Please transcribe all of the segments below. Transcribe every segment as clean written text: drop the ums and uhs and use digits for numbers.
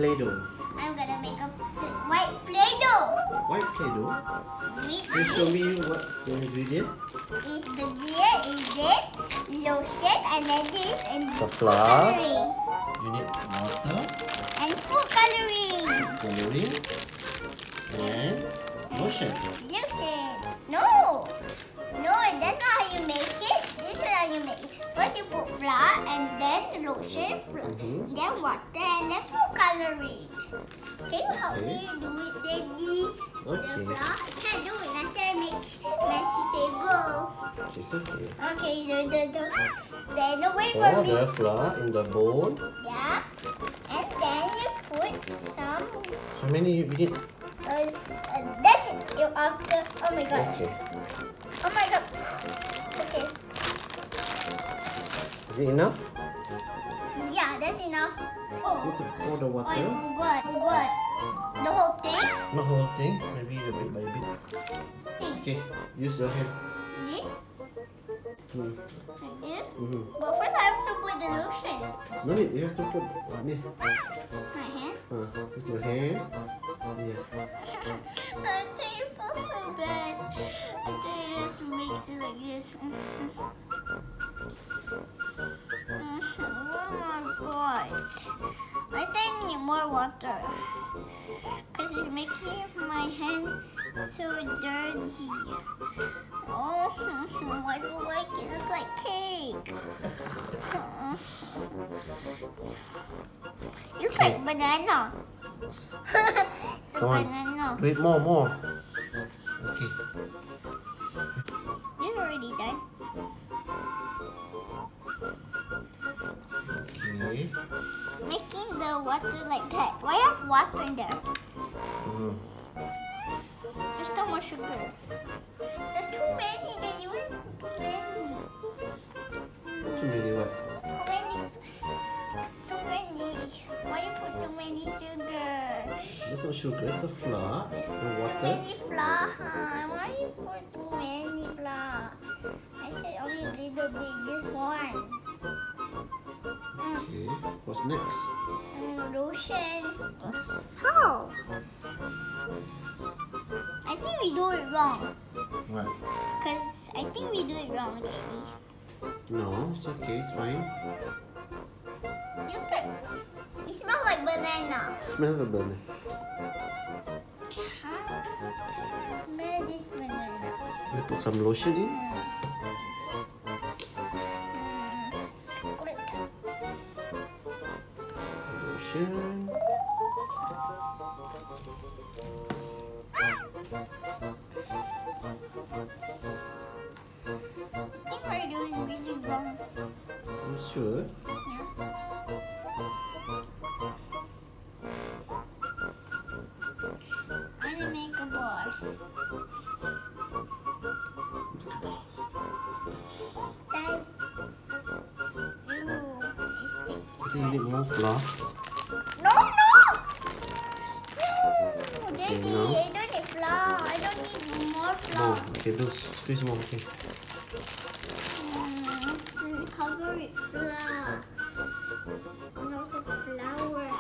PlayDoh. I'm gonna make a white PlayDoh. White PlayDoh? With Can you show me what the ingredient? is the gear is this lotion and then this and The food flour. coloring You need water, and food coloring. coloring, and lotion. Lotion. No, that's not how you make it. This is how you make it. First you put flour and then lotion, then water and then food coloring. Can you help me do it, Daddy? Okay. The flour? I can't do it. Nanti I make messy table. It's okay. Okay, stand away Pour from me. the flour in the bowl. Yeah. And then you put some. How many you need? That's it. You after. Oh my god. Okay. Oh my god. Okay. Is it enough? Yeah, that's enough. You need to pour the Oh, I water. forgot. The whole thing? Not whole thing. Maybe a bit by bit. Okay. Use your hand. This? Hmm. Like this? Mhm. But first I have to put the lotion. No need. You have to put ni. My hand? With your hand. Yeah. I think it feels so bad. I think I have to mix it like this. Oh my god. I think I need more water. Because it's making my hand so dirty. Oh, I don't like it. It looks like cake. It looks like banana. It's a Come on. banana. Do it more. Okay. You're already done. Okay. Making the water like that. Why have water in there? Mm. There's no more sugar. There's too many. Then you want too many. Too many what? Too many. Too many. Why you put too many sugar? It's not sugar. It's a flour and Too water. many flour. Why you put too many flour? I said only a little bit. This one. Okay. What's next? Lotion. How? I think we do it wrong. What? Because I think we do it wrong, Daddy. No, it's okay. It's fine. Look at it. Smells like banana. Smell the banana. Smell this banana. You put some lotion in. Split. Lotion. I think we're doing really wrong. You sure? I'm gonna make a ball. It's sticky. I think you need more flour. No! Daddy, no. I don't need flour. I don't need more More. flour. Okay, do squeeze more. Okay. Cover it flour. And also flour.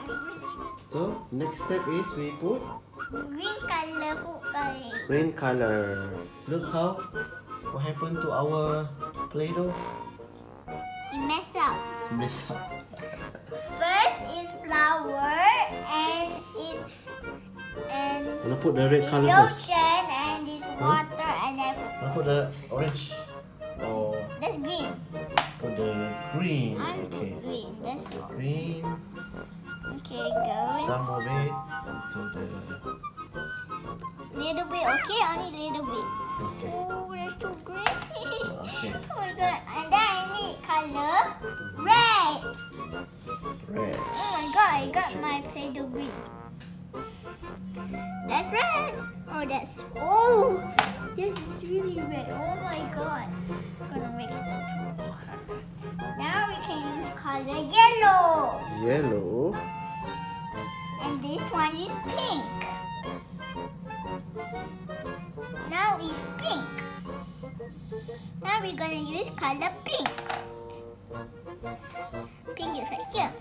So next step is we put Green color food coloring. green color. Look how what happened to our Play-Doh. It mess up. It's messed up. First is flour and Gonna put the red color first. lotion and this water and then Gonna put the orange. Or that's green. put the green. And Okay. green. That's all. Green. Okay, go. Some of it to the. Little bit. Okay, only little bit. Okay. Oh, that's too green. Okay. Oh my god. And then I need color red. Red. Oh my god, I got my Play-Doh green. That's red. Oh, that's. Oh, yes, it's really red. Oh my god. I'm gonna mix the two. Now we can use color yellow. Yellow. And this one is pink. Now it's pink. Now we're gonna use color pink. Pink is right here.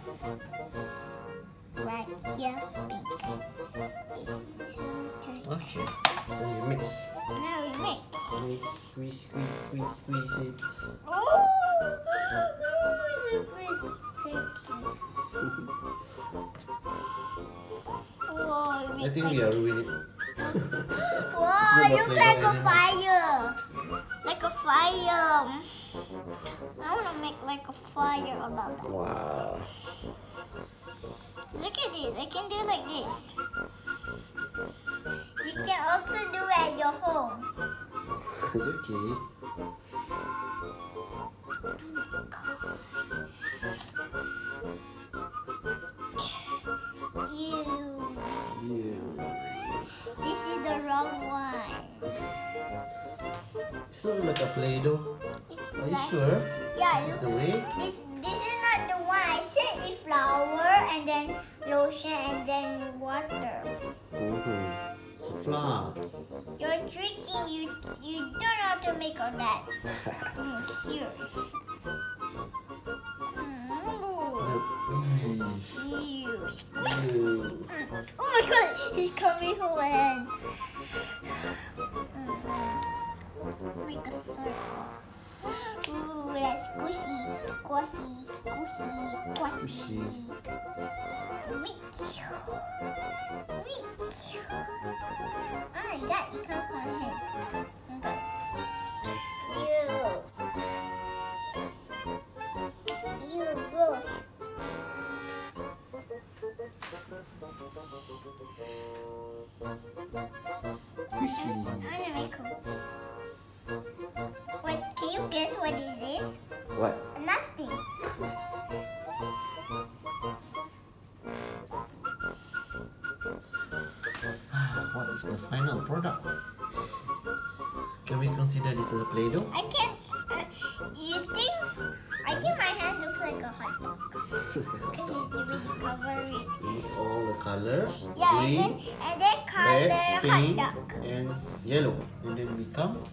right here, pink. Okay. Then you mix. Now we mix. Squeeze it. Oh, so cute. Whoa, I think we are ruining it. Whoa, not look Play-Doh like a anymore. fire. Like a fire. I want to make like a fire about that. Wow. Look at this. I can do like this. You can also do it at your home. Okay. Ew. This is the wrong one. It's not like a Play-Doh. It's Are you like- sure? Yeah. This is the way? This is not the one. I said it's flour and then lotion and then water. It's a flour. You're tricking. You don't know how to make all that. Here. Ew. Oh my god, he's coming for my hand. Make a circle. Ooh, that's squishy, squishy, squishy, squishy. Ah, you got it. Come on here. Okay. Ew, bro. Squishy. I'm gonna make a... What? Can you guess what is this? What? Nothing. What is the final product? Can we consider this as a Play-Doh? I can't. You think? I think my hand looks like a hot dog because it's really covered. Mix all the color. Yeah, Green, and then color red, hot pink, dog. and yellow. And then become,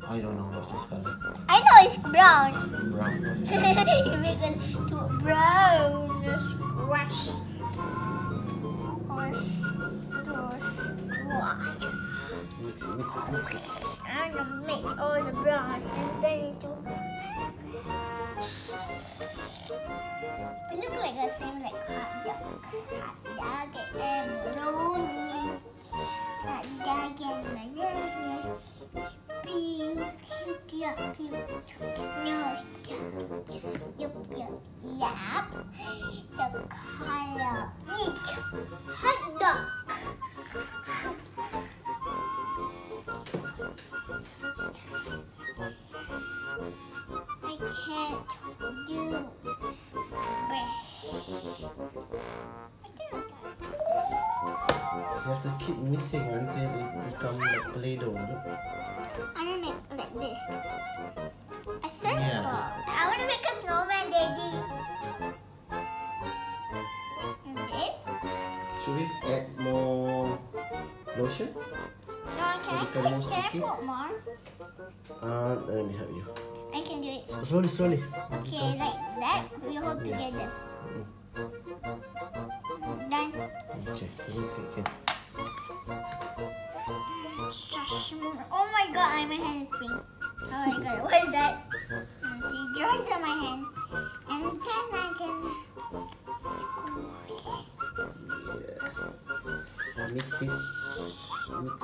I don't know what's this color. I know it's brown. Brown. You make it to brown squash. Mix it. I'm gonna mix all the browns and then into. It looks like the same like hot dog and macaroni. Hot dog and macaroni. Pink, cute. No, yup. The color is hot dog. I can't do this. You have to keep mixing until it becomes like Play-Doh. Look. I'm gonna make like this. A circle. Yeah. I wanna make a snowman, Daddy. And this? Should we add more lotion? No, So become more can I sticky? put more? Let me help you. I can do it. Slowly. Okay, like that. We hold together. Done. Okay, mix it again. Oh my god, my hand is pink. Oh my god, what is that? See, dries on my hand. And then I can squeeze. Yeah. Mix it. Mix.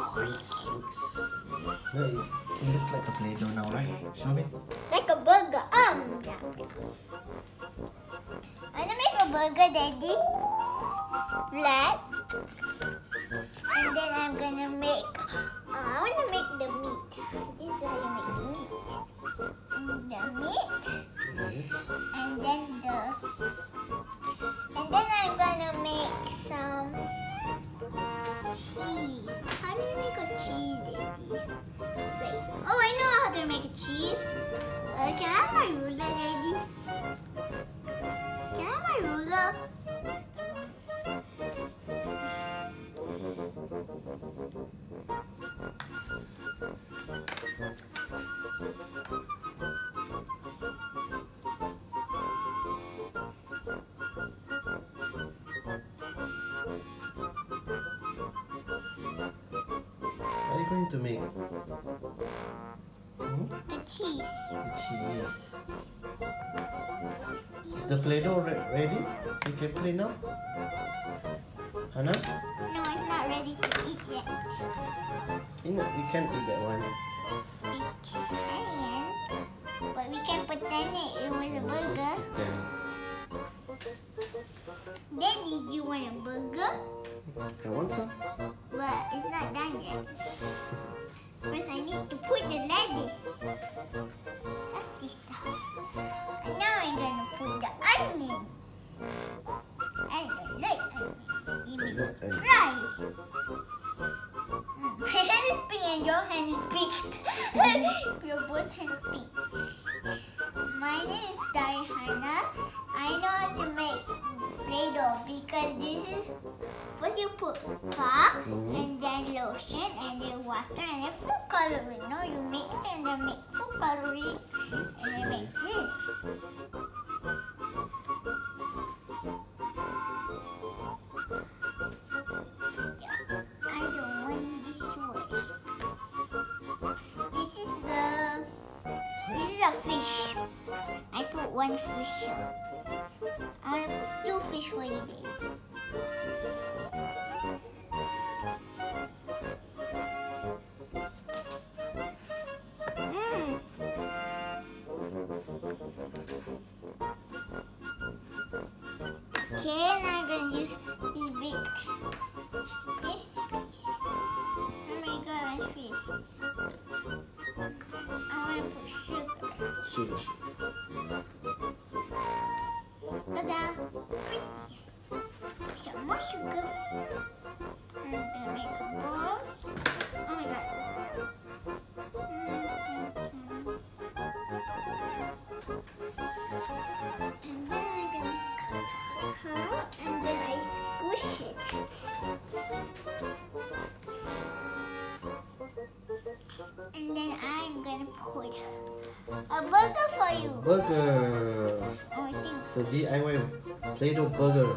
No, it looks like a Play-Doh now, right? Show me. Like a burger. Yeah. I'm gonna make a burger, Daddy. Flat. And then I'm gonna make. I wanna make the meat. This is how you make the meat. The meat. And then I'm gonna make some cheese. How do you make a cheese, Daddy? Oh, I know how to make a cheese. Can I have my ruler, Daddy? Can I have my ruler? you going to make? Hmm? The cheese. The cheese. Is the Play-Doh ready? You can play now? Hannah? No, it's not ready to eat yet. We can't eat that one. We can, but we can pretend it was a Let's just burger. pretend. Daddy, do you want a burger? I want some. But it's not done yet. First, I need to put the lettuce. That's this stuff. And now I'm gonna put the onion. I don't like onion. You make it fry. My hand is pink and your hand is pink. Your both hands pink. My name is Diana. I know how to make Play-Doh because this is first you put flour and then lotion and then water and then food coloring. No, you mix and then make food coloring and then make this. Yeah, I don't want this way. This is a fish. I put one fish here. I want to put two fish for you guys. Okay, now I'm gonna use this big piece. Oh my god, my fish. I want to put sugar. Sugar. Ta-da! Pretty. Some more sugar. I'm gonna make a ball. Oh my god. And then I'm gonna cut her and then I squish it. And then I'm gonna put a burger for you. Burger. Oh, I think It's a DIY Play-Doh burger.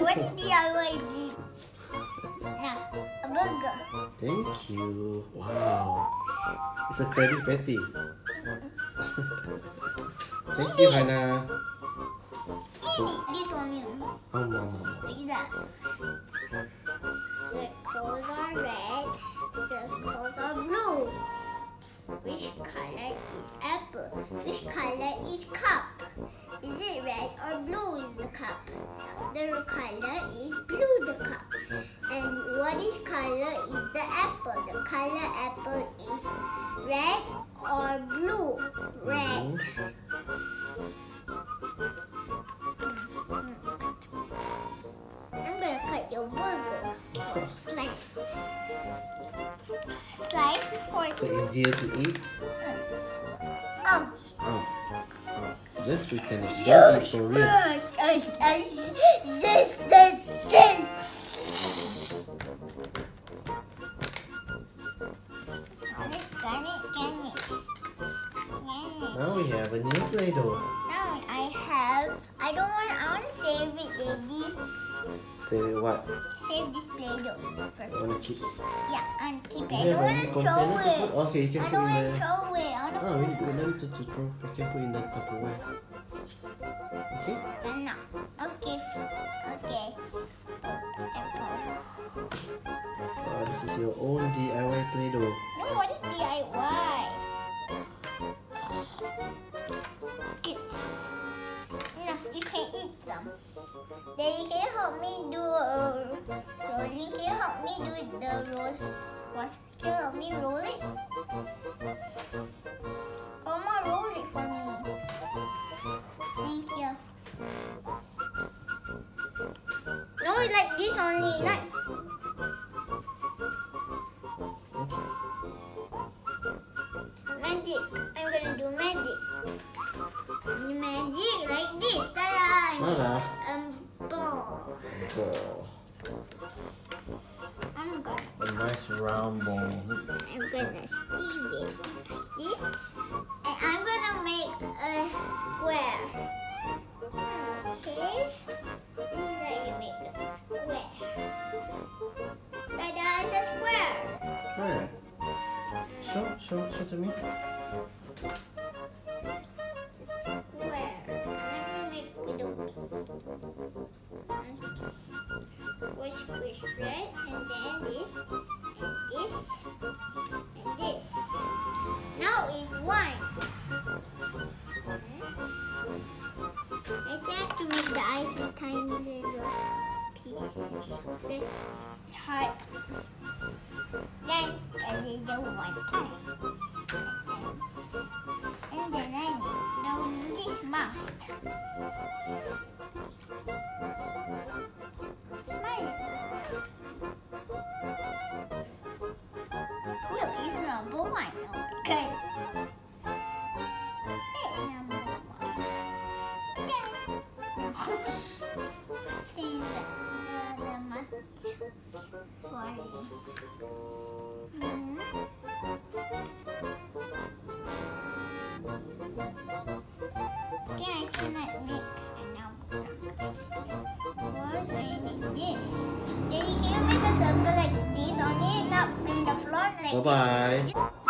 what is DIY mean? Now, a burger. Thank you. Wow. It's a Krabby Patty. Thank you, Hannah. This one, you. Like that. Circles are red, circles are blue. Which color is apple? Which color is cup? Is it red or blue is the cup? The color is blue, the cup. And what is color is the apple? The color apple is red or blue? Red. I'm gonna cut your burger. Slice. Slice for So two. easier to eat. Oh. Oh. Just pretend it. Don't eat for real. Now we have a new Play-Doh. Now I want to save it, Daddy. Say what? Save this Play-Doh. You want to keep? Yeah, I want to keep it. You I don't have want any to throw container to it. put? Okay, you can I put don't in want to the. throw it. I want to Oh, we need to throw. You can put in the Tupperware. Okay. No. Okay. Okay. Oh, this is your own DIY Play-Doh. No, what is DIY? Kids. No, you can eat them. Daddy, can you help me do rolling? Can you help me do the rolls? What? Can you help me roll it? Come on, roll it for me. Thank you. No, it's like this only. This Not. Okay. Magic. I'm gonna do magic. Magic like this. Ta-da! Ta-da. Ball. Ball. I'm gonna. A nice round ball. I'm gonna steam it like this, and I'm gonna make a square. Okay. And then you make a square. Ta-da! It's a square. Where? Show to me. Square. Let me make PlayDoh. Push, right? And then this, and this. Now it's white. I have to make the eyes with tiny little pieces. This heart. Then I did the one eye. And then I need this mask. Smile. Look, it's number one. Oh my god. Say number one. Then the mask for okay, I cannot make another. What I need this. Daddy, can you make a circle like this on it, not in the floor like Bye bye. this?